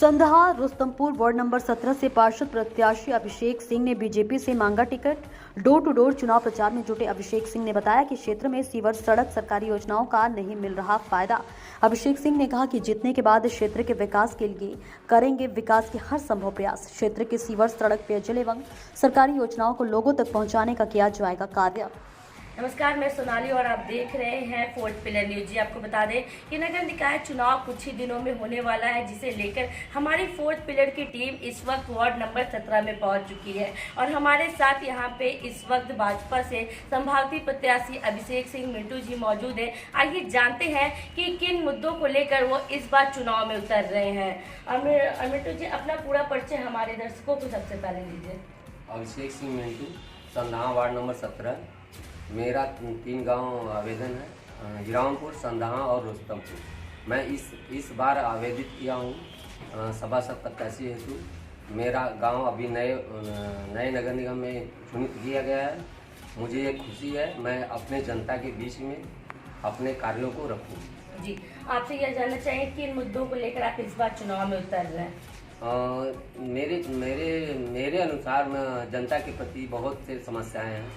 संदहा Rustampur ward number 17 से पार्षद प्रत्याशी अभिषेक सिंह ने बीजेपी से मांगा टिकट। डोर टू डोर चुनाव प्रचार में जुटे अभिषेक सिंह ने बताया कि क्षेत्र में सीवर, सड़क, सरकारी योजनाओं का नहीं मिल रहा फायदा। अभिषेक सिंह ने कहा कि जीतने के बाद क्षेत्र के विकास के लिए करेंगे विकास के हर संभव प्रयास। क्षेत्र के सीवर, सड़क, पेयजल एवं सरकारी योजनाओं को लोगों तक पहुँचाने का किया जाएगा कार्य। नमस्कार, मैं सोनाली और आप देख रहे हैं फोर्थ पिलर न्यूज। जी आपको बता दें कि नगर निकाय चुनाव कुछ ही दिनों में होने वाला है, जिसे लेकर हमारी फोर्थ पिलर की टीम इस वक्त वार्ड नंबर 17 में पहुंच चुकी है और हमारे साथ यहां पे इस वक्त भाजपा से संभावित प्रत्याशी अभिषेक सिंह मिंटू जी मौजूद है। आइए जानते हैं कि किन मुद्दों को लेकर वो इस बार चुनाव में उतर रहे हैं। मिंटू जी, अपना पूरा परिचय हमारे दर्शकों को सबसे पहले दीजिए। Abhishek Singh Mintu, संदहा ward number 17। मेरा 3 गांव आवेदन है, हिरावनपुर, संदहा और रुस्तमपुर। मैं इस बार आवेदित किया हूँ सभासद प्रत्याशी हेतु। मेरा गांव अभी नए नगर निगम में चुनित किया गया है। मुझे ये खुशी है, मैं अपने जनता के बीच में अपने कार्यों को रखूँ। जी, आपसे यह जानना चाहिए कि इन मुद्दों को लेकर आप इस बार चुनाव में उतर रहे हैं। मेरे अनुसार जनता के प्रति बहुत से समस्याएं हैं।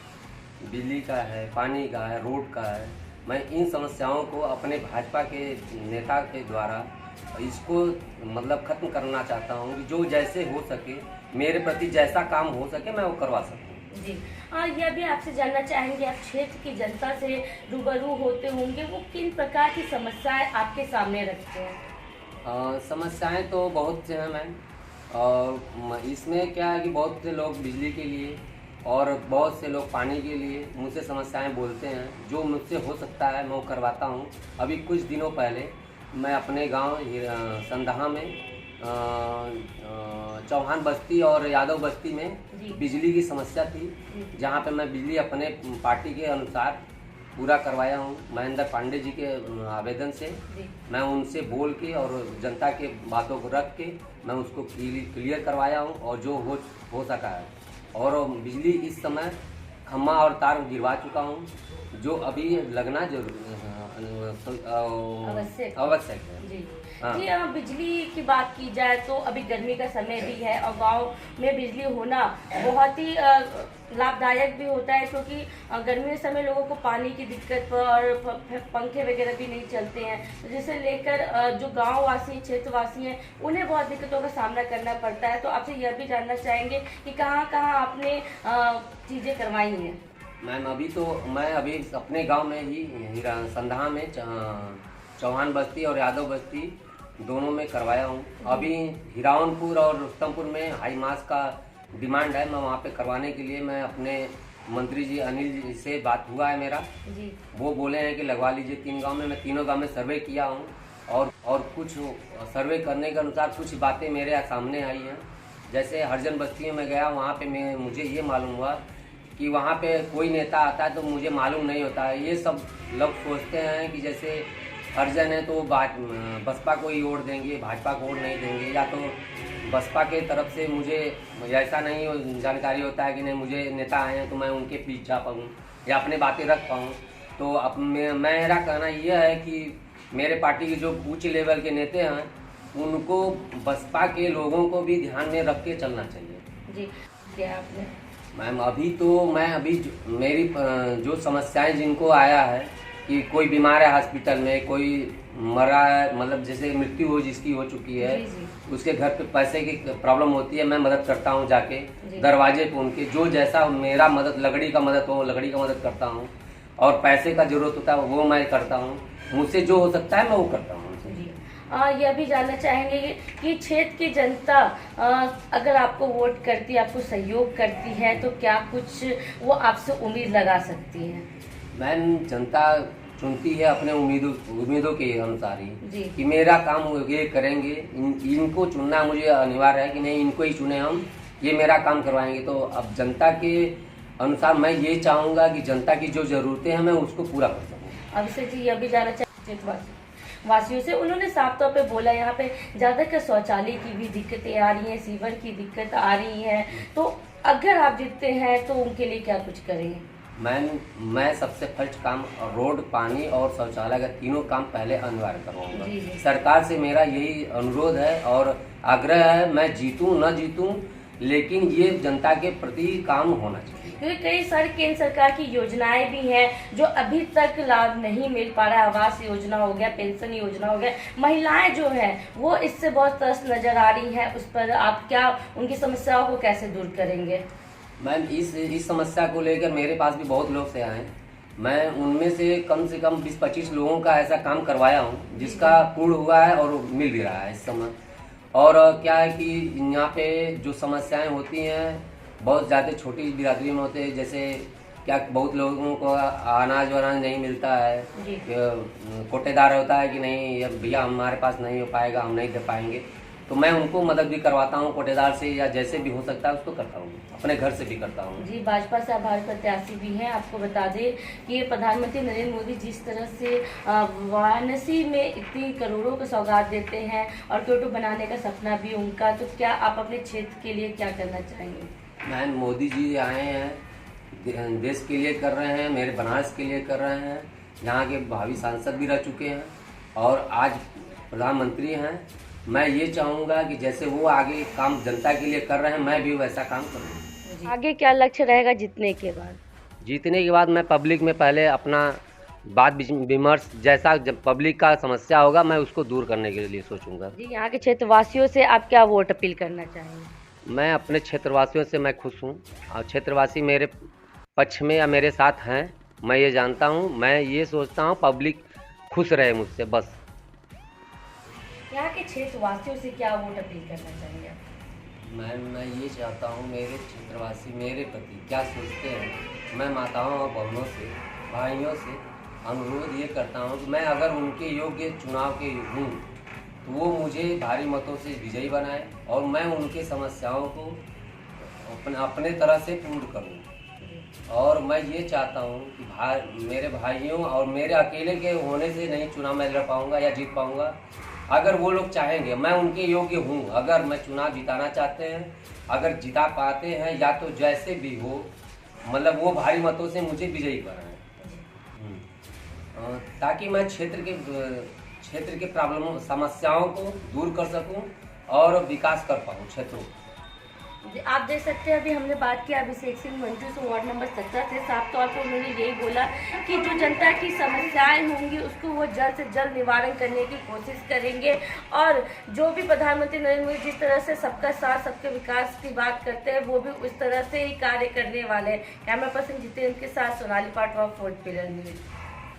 बिजली का है, पानी का है, रोड का है। मैं इन समस्याओं को अपने भाजपा के नेता के द्वारा इसको खत्म करना चाहता हूँ कि जो जैसे हो सके, मेरे प्रति जैसा काम हो सके मैं वो करवा सकूँ। जी, यह भी आपसे जानना चाहेंगे, आप क्षेत्र की जनता से रूबरू होते होंगे, वो किन प्रकार की समस्याएं आपके सामने रखते हैं? समस्याएं तो बहुत से हैं मैम, और इसमें क्या है कि बहुत से लोग बिजली के लिए और बहुत से लोग पानी के लिए मुझसे समस्याएं बोलते हैं। जो मुझसे हो सकता है मैं वो करवाता हूं। अभी कुछ दिनों पहले मैं अपने गांव संदहा में चौहान बस्ती और यादव बस्ती में बिजली की समस्या थी, जहां पे मैं बिजली अपने पार्टी के अनुसार पूरा करवाया हूं। महेंद्र पांडे जी के आवेदन से मैं उनसे बोल के और जनता के बातों को रख के मैं उसको क्लियर करवाया हूं, और जो हो सका है। और बिजली इस समय खम्मा और तार गिरवा चुका हूँ, जो अभी लगना आवश्यक है। जी, बिजली की बात की जाए तो अभी गर्मी का समय भी है और गांव में बिजली होना बहुत ही लाभदायक भी होता है, क्योंकि गर्मी के समय लोगों को पानी की दिक्कत और पंखे वगैरह भी नहीं चलते हैं, जिसे लेकर जो गांववासी, क्षेत्रवासी हैं, उन्हें बहुत दिक्कतों का सामना करना पड़ता है। तो आपसे यह भी जानना चाहेंगे कि कहाँ कहाँ आपने चीज़ें करवाई हैं? मैम, मैं अभी अपने गांव में ही संदहा में चौहान बस्ती और यादव बस्ती दोनों में करवाया हूं। अभी हिरावनपुर और रुस्तमपुर में हाई मास का डिमांड है। मैं वहां पे करवाने के लिए मैं अपने मंत्री जी अनिल जी से बात हुआ है मेरा जी। वो बोले हैं कि लगवा लीजिए 3 गांव में। मैं तीनों गांव में सर्वे किया हूं, और कुछ सर्वे करने के अनुसार कुछ बातें मेरे सामने आई हैं। जैसे हरजन बस्ती में गया, वहाँ पे मुझे ये मालूम हुआ कि वहाँ पे कोई नेता आता है तो मुझे मालूम नहीं होता है। ये सब लोग सोचते हैं कि जैसे हरजन है तो बसपा को ही वोट देंगे, भाजपा को वोट नहीं देंगे, या तो बसपा के तरफ से मुझे ऐसा नहीं जानकारी होता है कि नहीं मुझे नेता आए हैं तो मैं उनके पीछे जा पाऊँ या अपनी बातें रख पाऊँ। तो अब मेरा कहना यह है कि मेरे पार्टी के जो उच्च लेवल के नेता हैं उनको बसपा के लोगों को भी ध्यान में रख के चलना चाहिए। जी, क्या आपने? मैम, अभी मेरी जो समस्याएं जिनको आया है कि कोई बीमार है हॉस्पिटल में, कोई मरा है, जैसे मृत्यु हो जिसकी हो चुकी है, उसके घर पे पैसे की प्रॉब्लम होती है, मैं मदद करता हूँ जाके दरवाजे पे उनके। जो जैसा मेरा लकड़ी का मदद करता हूँ, और पैसे का जरूरत होता है वो मैं करता हूँ। मुझसे जो हो सकता है मैं वो करता हूँ। यह भी जानना चाहेंगे कि क्षेत्र की जनता अगर आपको वोट करती है, आपको सहयोग करती है, तो क्या कुछ वो आपसे उम्मीद लगा सकती है? मैम, जनता चुनती है अपने उम्मीदों के अनुसार ही कि मेरा काम ये करेंगे। इनको चुनना मुझे अनिवार्य है कि नहीं, इनको ही चुने हम, ये मेरा काम करवाएंगे। तो अब जनता के अनुसार मैं ये चाहूँगा कि जनता की जो ज़रूरतें हैं मैं उसको पूरा कर सकूँ। अभिषेक जी, यह भी जानना चाहिए वासियों से, उन्होंने साफ तौर पे बोला यहाँ पे ज़्यादातर शौचालय की भी दिक्कतें आ रही हैं, सीवर की दिक्कत आ रही है, तो अगर आप जीतते हैं तो उनके लिए क्या कुछ करें? मैं सबसे फर्स्ट काम रोड, पानी और शौचालय का तीनों काम पहले अनिवार्य जी, करवाऊंगा। जी। सरकार से मेरा यही अनुरोध है और आग्रह है, मैं जीतूं न जीतूं, लेकिन ये जनता के प्रति काम होना चाहिए। क्योंकि कई सारी केंद्र सरकार की योजनाएं भी हैं जो अभी तक लाभ नहीं मिल पा रहा है। आवास योजना हो गया, पेंशन योजना हो गया, महिलाएं जो हैं वो इससे बहुत त्रस्त नजर आ रही हैं। उस पर आप क्या उनकी समस्याओं को कैसे दूर करेंगे? मैम, इस समस्या को लेकर मेरे पास भी बहुत लोग से आए। मैं उनमें से कम 20-25 लोगों का ऐसा काम करवाया हूँ जिसका पूर्ण हुआ है और मिल भी रहा है इस समय। और क्या है कि यहाँ पे जो समस्याएं होती हैं बहुत ज़्यादा छोटी बिरादरी में होते हैं, जैसे क्या बहुत लोगों को अनाज वनाज नहीं मिलता है, कोटेदार होता है कि नहीं ये भैया हमारे पास नहीं हो पाएगा, हम नहीं दे पाएंगे, तो मैं उनको मदद भी करवाता हूँ कोटेदार से, या जैसे भी हो सकता है उसको करता हूँ, अपने घर से भी करता हूँ। जी, भाजपा से आभार प्रत्याशी भी हैं। आपको बता दें कि प्रधानमंत्री नरेंद्र मोदी जिस तरह से वाराणसी में इतनी करोड़ों का सौगात देते हैं और क्योटो बनाने का सपना भी उनका, तो क्या आप अपने क्षेत्र के लिए क्या करना चाहेंगे? मैम, मोदी जी आए हैं, देश के लिए कर रहे हैं, मेरे बनारस के लिए कर रहे हैं, यहाँ के भावी सांसद भी रह चुके हैं और आज प्रधानमंत्री हैं। मैं ये चाहूँगा कि जैसे वो आगे काम जनता के लिए कर रहे हैं, मैं भी वैसा काम करूँ। आगे क्या लक्ष्य रहेगा जीतने के बाद? जीतने के बाद मैं पब्लिक में पहले अपना बात विमर्श, जैसा जब पब्लिक का समस्या होगा मैं उसको दूर करने के लिए सोचूंगा। जी, यहाँ के क्षेत्रवासियों से आप क्या वोट अपील करना चाहेंगे? मैं अपने क्षेत्रवासियों से मैं खुश हूँ और क्षेत्रवासी मेरे पक्ष में या मेरे साथ हैं, मैं ये जानता हूँ। मैं ये सोचता हूँ पब्लिक खुश रहे मुझसे, बस। यहाँ के क्षेत्रवासियों से क्या वोट अपील करना चाहेंगे? मैं ये चाहता हूँ मेरे क्षेत्रवासी मेरे प्रति क्या सोचते हैं। मैं माताओं और बहनों से, भाइयों से अनुरोध ये करता हूँ कि मैं अगर उनके योग्य चुनाव के हूँ तो वो मुझे भारी मतों से विजयी बनाए और मैं उनके समस्याओं को अपने तरह से पूर्ण करूँ। और मैं ये चाहता हूँ कि मेरे भाइयों और मेरे अकेले के होने से नहीं चुनाव मैं लड़ पाऊँगा या जीत पाऊँगा। अगर वो लोग चाहेंगे, मैं उनके योग्य हूँ, अगर मैं चुनाव जिताना चाहते हैं, अगर जिता पाते हैं या तो जैसे भी हो, मतलब वो भारी मतों से मुझे विजयी कराएं, ताकि मैं क्षेत्र के प्रॉब्लमों समस्याओं को दूर कर सकूं और विकास कर पाऊं क्षेत्रों। आप देख सकते हैं अभी हमने बात की अभिषेक सिंह मंटू से वार्ड नंबर 17 से। साफ तौर पर उन्होंने यही बोला कि जो जनता की समस्याएं होंगी उसको वो जल्द से जल्द निवारण करने की कोशिश करेंगे और जो भी प्रधानमंत्री नरेंद्र मोदी जिस तरह से सबका साथ सबके विकास की बात करते हैं वो भी उस तरह से ही कार्य करने वाले हैं। कैमरा पर्सन जितेंद्र के साथ सोनाली पाटवा, फोर्ट पिलर न्यूज।